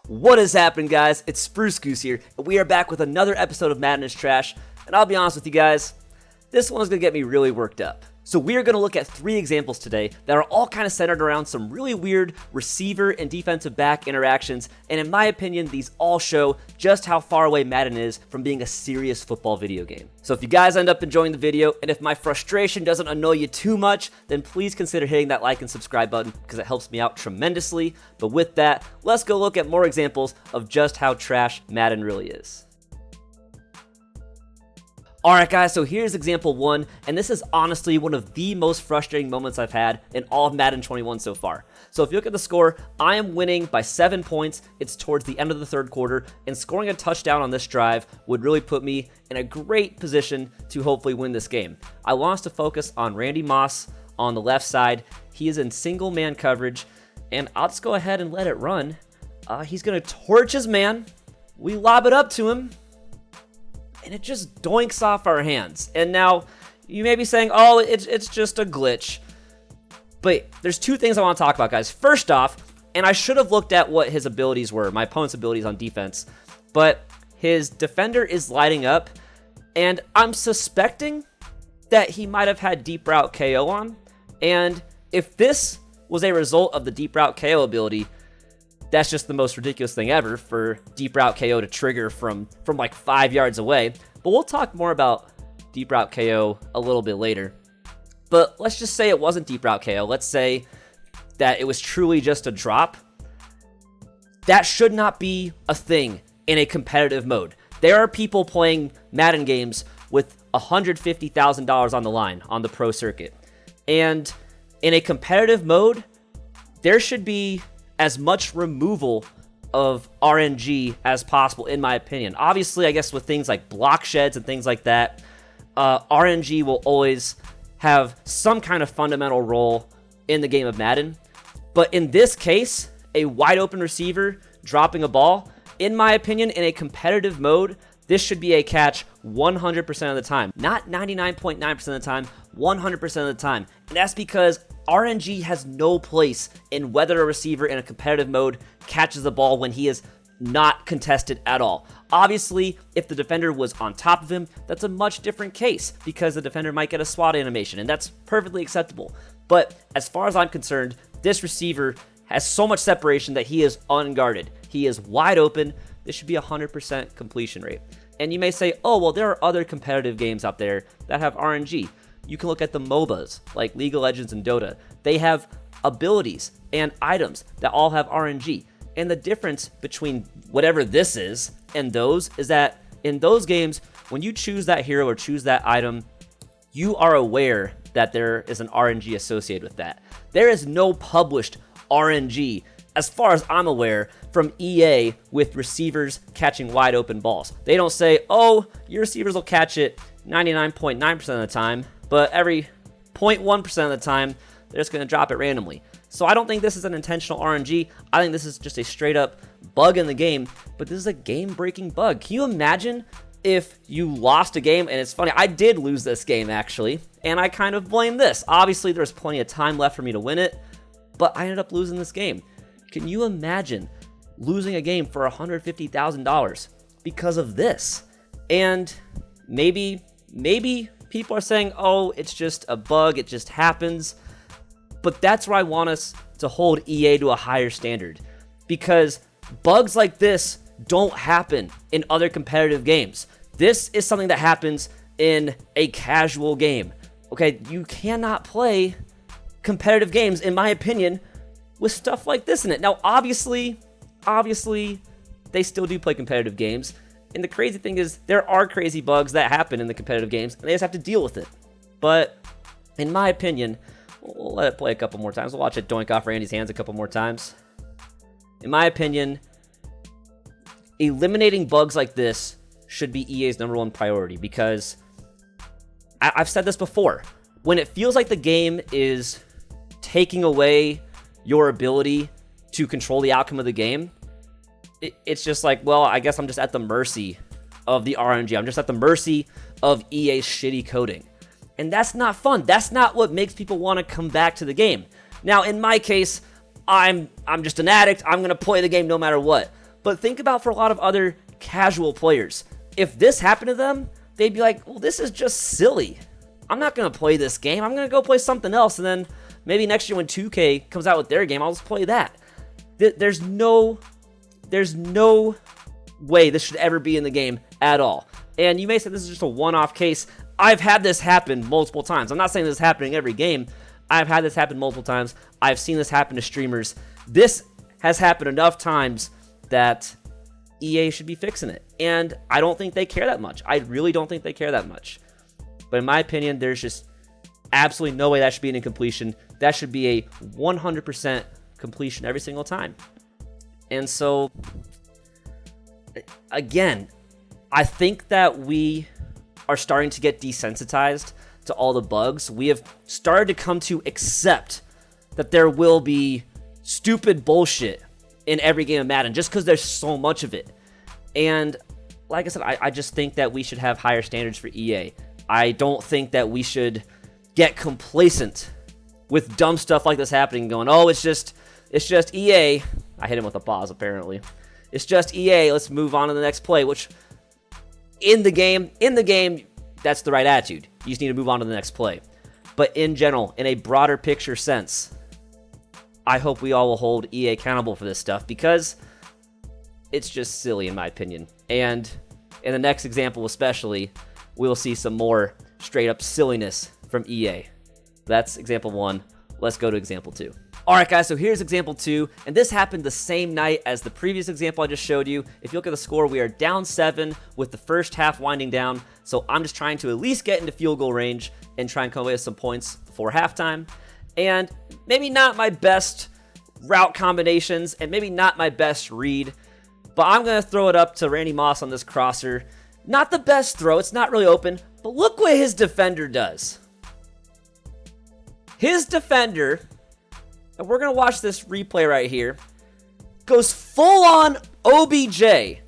What is happening, guys? It's Spruce Goose here, and we are back with another episode of Madden is Trash. And I'll be honest with you guys, this one is going to get me really worked up. So we are going to look at 3 examples today that are all kind of centered around some really weird receiver and defensive back interactions, and in my opinion, these all show just how far away Madden is from being a serious football video game. So if you guys end up enjoying the video, and if my frustration doesn't annoy you too much, then please consider hitting that like and subscribe button because it helps me out tremendously. But with that, let's go look at more examples of just how trash Madden really is. Alright guys, so here's example 1, and this is honestly one of the most frustrating moments I've had in all of Madden 21 so far. So if you look at the score, I am winning by 7 points, it's towards the end of the third quarter, and scoring a touchdown on this drive would really put me in a great position to hopefully win this game. I want us to focus on Randy Moss on the left side. He is in single man coverage, and I'll just go ahead and let it run. He's going to torch his man, we lob it up to him, and it just doinks off our hands. And now, you may be saying, oh, it's just a glitch. But there's 2 things I want to talk about, guys. First off, and I should have looked at what his abilities were, my opponent's abilities on defense, but his defender is lighting up, and I'm suspecting that he might have had deep route KO on. And if this was a result of the deep route KO ability, that's just the most ridiculous thing ever for deep route KO to trigger from like 5 yards away. But we'll talk more about deep route KO a little bit later. But let's just say it wasn't deep route KO. Let's say that it was truly just a drop. That should not be a thing in a competitive mode. There are people playing Madden games with $150,000 on the line on the pro circuit. And in a competitive mode, there should be as much removal of RNG as possible, in my opinion. Obviously, I guess with things like block sheds and things like that, RNG will always have some kind of fundamental role in the game of Madden. But in this case, a wide open receiver dropping a ball, in my opinion, in a competitive mode, this should be a catch 100% of the time. Not 99.9% of the time, 100% of the time. And that's because RNG has no place in whether a receiver in a competitive mode catches the ball when he is not contested at all. Obviously, if the defender was on top of him, that's a much different case because the defender might get a SWAT animation, and that's perfectly acceptable. But as far as I'm concerned, this receiver has so much separation that he is unguarded. He is wide open. This should be 100% completion rate. And you may say, oh, well, there are other competitive games out there that have RNG. You can look at the MOBAs, like League of Legends and Dota. They have abilities and items that all have RNG. And the difference between whatever this is and those is that in those games, when you choose that hero or choose that item, you are aware that there is an RNG associated with that. There is no published RNG, as far as I'm aware, from EA with receivers catching wide open balls. They don't say, oh, your receivers will catch it 99.9% of the time, but every 0.1% of the time, they're just going to drop it randomly. So I don't think this is an intentional RNG. I think this is just a straight up bug in the game, but this is a game-breaking bug. Can you imagine if you lost a game? And it's funny, I did lose this game actually, and I kind of blame this. Obviously, there's plenty of time left for me to win it, but I ended up losing this game. Can you imagine losing a game for $150,000 because of this? And maybe people are saying, oh, it's just a bug, it just happens. But that's where I want us to hold EA to a higher standard, because bugs like this don't happen in other competitive games. This is something that happens in a casual game. Okay, you cannot play competitive games, in my opinion, with stuff like this in it. Now, obviously, they still do play competitive games. And the crazy thing is, there are crazy bugs that happen in the competitive games, and they just have to deal with it. But in my opinion, we'll let it play a couple more times. We'll watch it doink off Randy's hands a couple more times. In my opinion, eliminating bugs like this should be EA's #1 priority, because I've said this before. When it feels like the game is taking away your ability to control the outcome of the game, it's just like, well, I guess I'm just at the mercy of the RNG. I'm just at the mercy of EA's shitty coding. And that's not fun. That's not what makes people want to come back to the game. Now, in my case, I'm just an addict. I'm going to play the game no matter what. But think about for a lot of other casual players. If this happened to them, they'd be like, well, this is just silly. I'm not going to play this game. I'm going to go play something else. And then maybe next year when 2K comes out with their game, I'll just play that. There's no way this should ever be in the game at all. And you may say this is just a one-off case. I've had this happen multiple times. I'm not saying this is happening every game. I've had this happen multiple times. I've seen this happen to streamers. This has happened enough times that EA should be fixing it. And I don't think they care that much. I really don't think they care that much. But in my opinion, there's just absolutely no way that should be an incompletion. That should be a 100% completion every single time. And so, again, I think that we are starting to get desensitized to all the bugs. We have started to come to accept that there will be stupid bullshit in every game of Madden just because there's so much of it. And like I said, I just think that we should have higher standards for EA. I don't think that we should get complacent with dumb stuff like this happening and going, oh, it's just EA. I hit him with a pause, apparently. It's just EA. Let's move on to the next play, which in the game, that's the right attitude. You just need to move on to the next play. But in general, in a broader picture sense, I hope we all will hold EA accountable for this stuff because it's just silly in my opinion. And in the next example especially, we'll see some more straight up silliness from EA. That's example 1. Let's go to example 2. Alright guys, so here's example 2, and this happened the same night as the previous example I just showed you. If you look at the score, we are down 7 with the first half winding down, so I'm just trying to at least get into field goal range and try and come away with some points before halftime. And maybe not my best route combinations, and maybe not my best read, but I'm going to throw it up to Randy Moss on this crosser. Not the best throw, it's not really open, but look what his defender does. His defender, and we're going to watch this replay right here, goes full on OBJ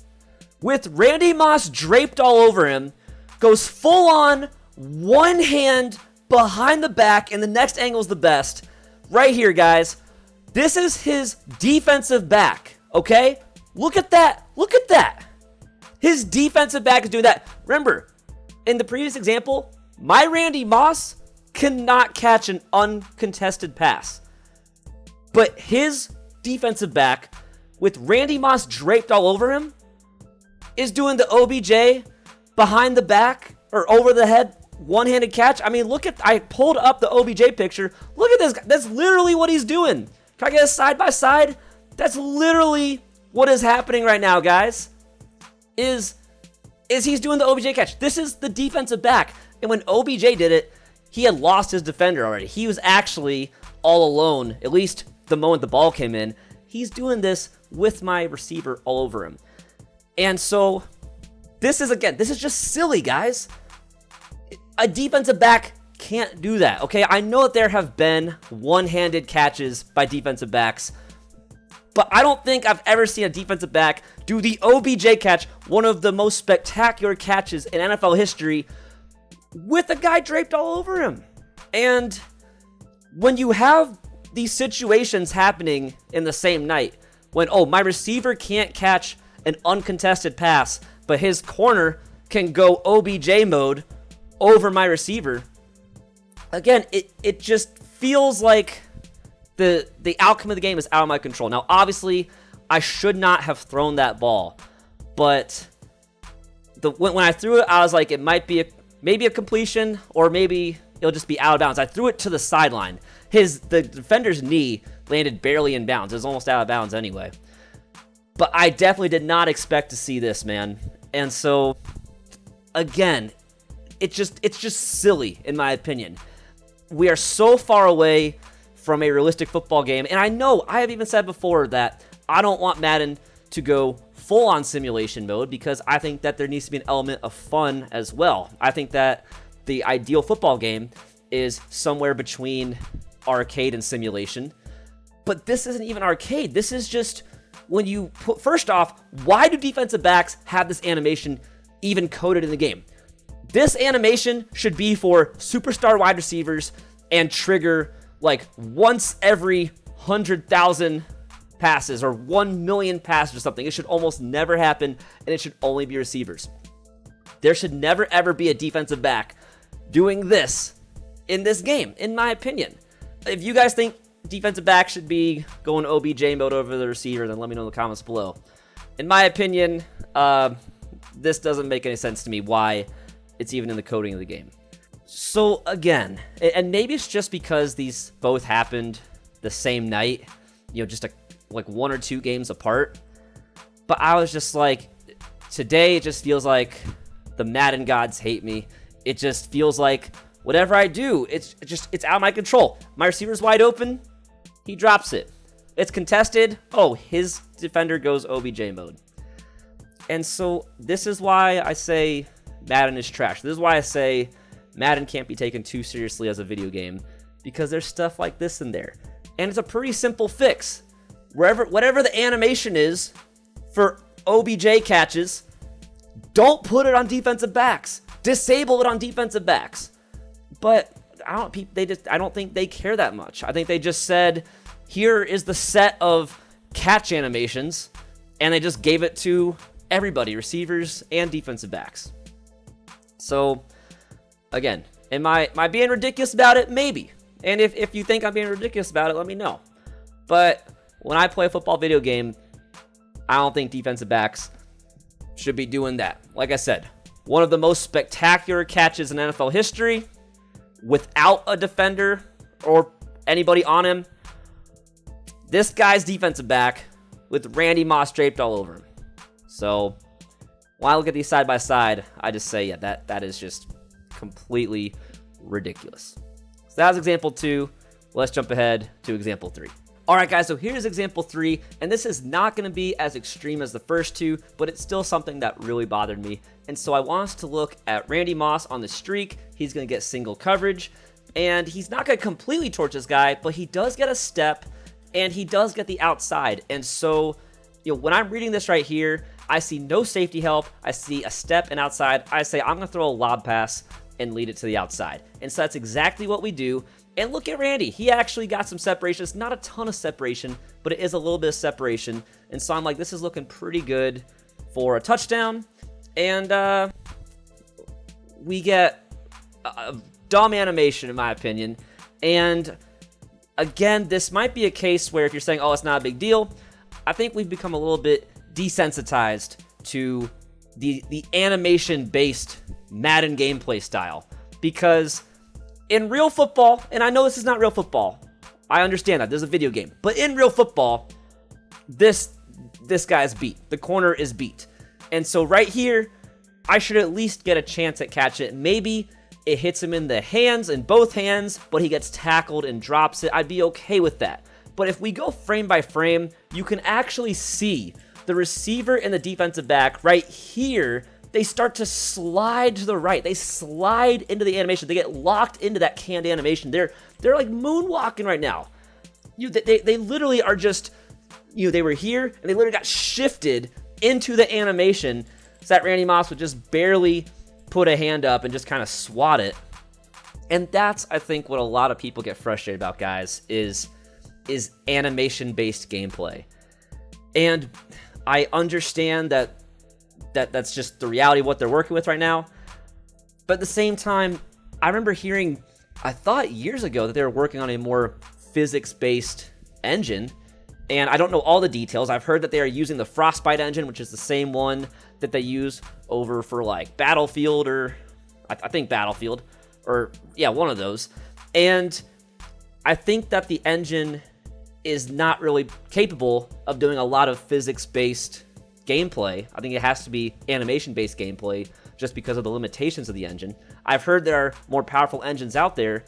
with Randy Moss draped all over him, goes full on one hand behind the back, and the next angle is the best. Right here, guys. This is his defensive back, okay? Look at that. Look at that. His defensive back is doing that. Remember, in the previous example, my Randy Moss cannot catch an uncontested pass. But his defensive back, with Randy Moss draped all over him, is doing the OBJ behind the back, or over the head, one-handed catch. I mean, look at, I pulled up the OBJ picture. Look at this guy. That's literally what he's doing. Can I get a side by side? That's literally what is happening right now, guys. Is he's doing the OBJ catch. This is the defensive back. And when OBJ did it, he had lost his defender already. He was actually all alone, at least the moment the ball came in. He's doing this with my receiver all over him. And so, this is just silly, guys. A defensive back can't do that, okay? I know that there have been one-handed catches by defensive backs, but I don't think I've ever seen a defensive back do the OBJ catch, one of the most spectacular catches in NFL history, with a guy draped all over him. And when you have these situations happening in the same night, when, oh, my receiver can't catch an uncontested pass, but his corner can go OBJ mode over my receiver, again, it just feels like the outcome of the game is out of my control. Now, obviously, I should not have thrown that ball, but when I threw it, I was like, it might be maybe a completion, or maybe it'll just be out of bounds. I threw it to the sideline. The defender's knee landed barely in bounds. It was almost out of bounds anyway. But I definitely did not expect to see this, man. And so, again, it's just silly, in my opinion. We are so far away from a realistic football game, and I know I have even said before that I don't want Madden to go full-on simulation mode because I think that there needs to be an element of fun as well. I think that the ideal football game is somewhere between arcade and simulation, but this isn't even arcade. This is just when you put, first off, why do defensive backs have this animation even coded in the game? This animation should be for superstar wide receivers and trigger like once every 100,000 passes or 1 million passes or something. It should almost never happen, and it should only be receivers. There should never, ever be a defensive back doing this in this game, in my opinion. If you guys think defensive back should be going OBJ mode over the receiver, then let me know in the comments below. In my opinion, this doesn't make any sense to me why it's even in the coding of the game. So again, and maybe it's just because these both happened the same night, just like 1 or 2 games apart. But I was just like, today it just feels like the Madden gods hate me. It just feels like whatever I do, it's out of my control. My receiver's wide open, he drops it. It's contested, oh, his defender goes OBJ mode. And so this is why I say Madden is trash. This is why I say Madden can't be taken too seriously as a video game, because there's stuff like this in there. And it's a pretty simple fix. Whatever the animation is for OBJ catches, don't put it on defensive backs. Disable it on defensive backs. But I don't think they care that much. I think they just said, here is the set of catch animations, and they just gave it to everybody, receivers and defensive backs. So again, am I being ridiculous about it? Maybe. And if you think I'm being ridiculous about it, let me know. But when I play a football video game, I don't think defensive backs should be doing that. Like I said, one of the most spectacular catches in NFL history without a defender or anybody on him. This guy's defensive back with Randy Moss draped all over him. So when I look at these side by side, I just say, yeah, that is just completely ridiculous. So that was example 2. Let's jump ahead to example 3. All right, guys, so here's example 3, and this is not going to be as extreme as the first 2, but it's still something that really bothered me. And so I want us to look at Randy Moss on the streak. He's going to get single coverage, and he's not going to completely torch this guy, but he does get a step, and he does get the outside. And so, when I'm reading this right here, I see no safety help. I see a step and outside. I say, I'm going to throw a lob pass and lead it to the outside. And so that's exactly what we do. And look at Randy. He actually got some separation. It's not a ton of separation, but it is a little bit of separation. And so I'm like, this is looking pretty good for a touchdown. And we get a dumb animation, in my opinion. And again, this might be a case where if you're saying, oh, it's not a big deal, I think we've become a little bit desensitized to the animation-based Madden gameplay style. Because in real football, and I know this is not real football, I understand that, this is a video game, but in real football, this guy is beat. The corner is beat. And so right here, I should at least get a chance at catching it. Maybe it hits him in the hands, in both hands, but he gets tackled and drops it. I'd be okay with that. But if we go frame by frame, you can actually see the receiver and the defensive back right here. They start to slide to the right. They slide into the animation. They get locked into that canned animation. They're like moonwalking right now. They literally are just, they were here and they literally got shifted into the animation so that Randy Moss would just barely put a hand up and just kind of swat it. And that's, I think, what a lot of people get frustrated about, guys, is animation-based gameplay. And I understand that's just the reality of what they're working with right now. But at the same time, I remember hearing, I thought years ago, that they were working on a more physics-based engine. And I don't know all the details. I've heard that they are using the Frostbite engine, which is the same one that they use over for like Battlefield, or I think Battlefield, or yeah, one of those. And I think that the engine is not really capable of doing a lot of physics-based gameplay. I think it has to be animation-based gameplay just because of the limitations of the engine. I've heard there are more powerful engines out there,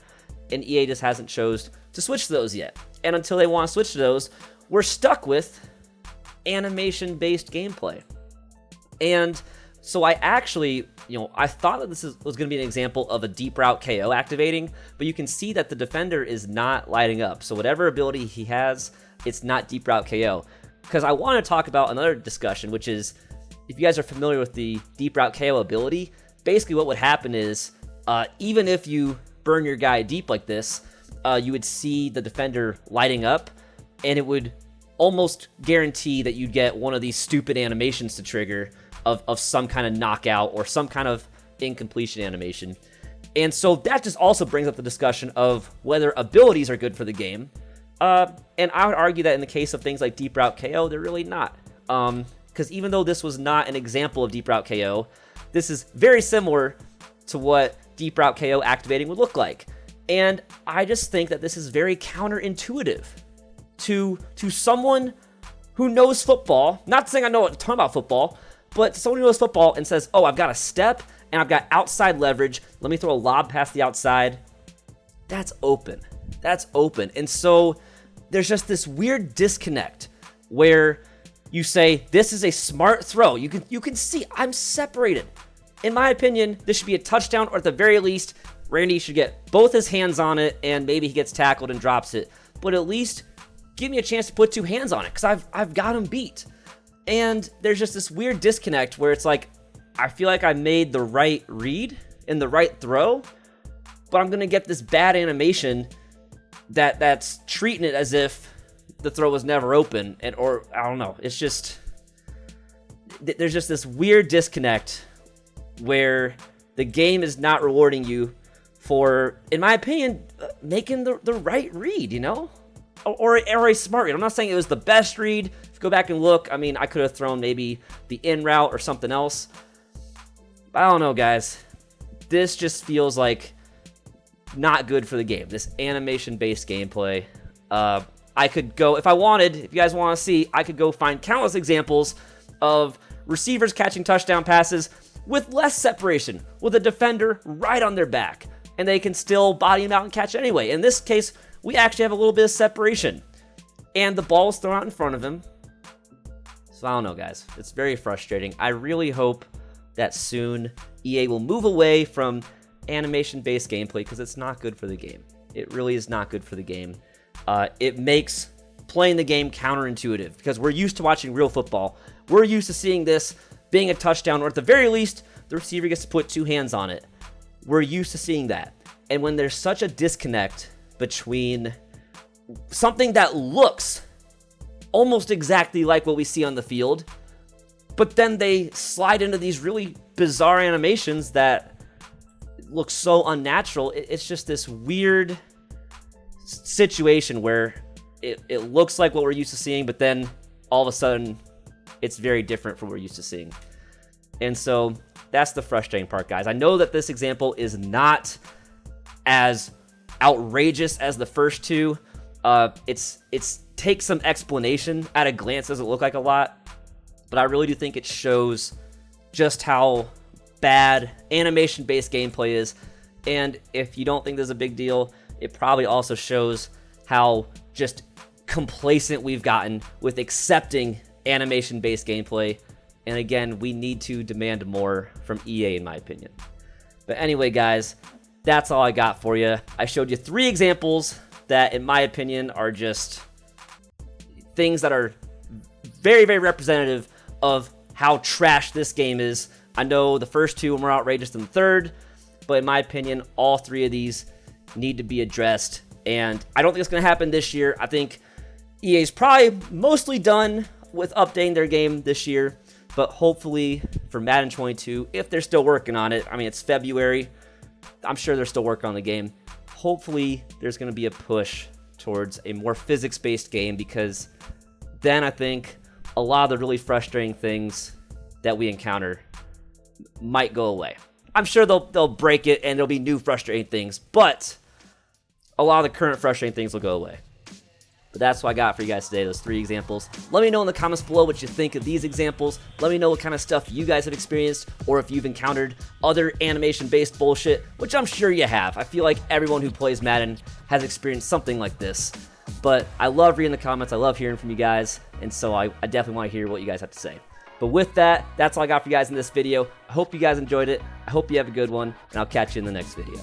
and EA just hasn't chose to switch to those yet. And until they want to switch to those, we're stuck with animation-based gameplay. And so I actually, I thought that this was going to be an example of a deep route KO activating, but you can see that the defender is not lighting up. So whatever ability he has, it's not deep route KO. Because I want to talk about another discussion, which is, if you guys are familiar with the deep route KO ability, basically what would happen is, even if you burn your guy deep like this, you would see the defender lighting up, and it would almost guarantee that you'd get one of these stupid animations to trigger of some kind of knockout or some kind of incompletion animation. And so that just also brings up the discussion of whether abilities are good for the game. And I would argue that in the case of things like Deep Route KO, they're really not. Because even though this was not an example of Deep Route KO, this is very similar to what Deep Route KO activating would look like. And I just think that this is very counterintuitive to someone who knows football. Not saying I know a ton about football, but someone who knows football and says, oh, I've got a step and I've got outside leverage. Let me throw a lob past the outside. That's open. That's open. And so there's just this weird disconnect where you say, this is a smart throw. You can see I'm separated. In my opinion, this should be a touchdown, or at the very least, Randy should get both his hands on it and maybe he gets tackled and drops it. But at least give me a chance to put two hands on it because I've got him beat. And there's just this weird disconnect where it's like, I feel like I made the right read and the right throw, but I'm going to get this bad animation that's treating it as if the throw was never open. Or I don't know. It's just, there's just this weird disconnect where the game is not rewarding you for, in my opinion, making the right read, you know? Or a smart read. I'm not saying it was the best read. If you go back and look, I mean, I could have thrown maybe the in route or something else. I don't know, guys. This just feels like not good for the game. This animation-based gameplay. I could go, if I wanted, if you guys want to see, I could go find countless examples of receivers catching touchdown passes with less separation, with a defender right on their back, and they can still body him out and catch anyway. In this case, we actually have a little bit of separation, and the ball is thrown out in front of him. So I don't know, guys. It's very frustrating. I really hope that soon EA will move away from animation-based gameplay because it's not good for the game. It really is not good for the game. It makes playing the game counterintuitive because we're used to watching real football. We're used to seeing this being a touchdown, or at the very least, the receiver gets to put two hands on it. We're used to seeing that. And when there's such a disconnect between something that looks almost exactly like what we see on the field, but then they slide into these really bizarre animations that look so unnatural, it's just this weird situation where it looks like what we're used to seeing, but then all of a sudden it's very different from what we're used to seeing. And so that's the frustrating part, guys. I know that this example is not as outrageous as the first two. It's takes some explanation. At a glance, doesn't look like a lot, but I really do think it shows just how bad animation-based gameplay is. And if you don't think this is a big deal, it probably also shows how just complacent we've gotten with accepting animation-based gameplay. And again, we need to demand more from EA, in my opinion. But anyway, guys, that's all I got for you. I showed you 3 examples that, in my opinion, are just things that are very, very representative of how trash this game is. I know the first 2 were more outrageous than the third, but in my opinion, all 3 of these need to be addressed. And I don't think it's going to happen this year. I think EA's probably mostly done with updating their game this year, but hopefully for Madden 22, if they're still working on it, I mean, it's February, I'm sure they're still working on the game. Hopefully there's going to be a push towards a more physics-based game, because then I think a lot of the really frustrating things that we encounter might go away. I'm sure they'll break it and there'll be new frustrating things, but a lot of the current frustrating things will go away. But that's what I got for you guys today, those 3 examples. Let me know in the comments below what you think of these examples. Let me know what kind of stuff you guys have experienced, or if you've encountered other animation-based bullshit, which I'm sure you have. I feel like everyone who plays Madden has experienced something like this. But I love reading the comments. I love hearing from you guys, and so I definitely want to hear what you guys have to say. But with that, that's all I got for you guys in this video. I hope you guys enjoyed it. I hope you have a good one, and I'll catch you in the next video.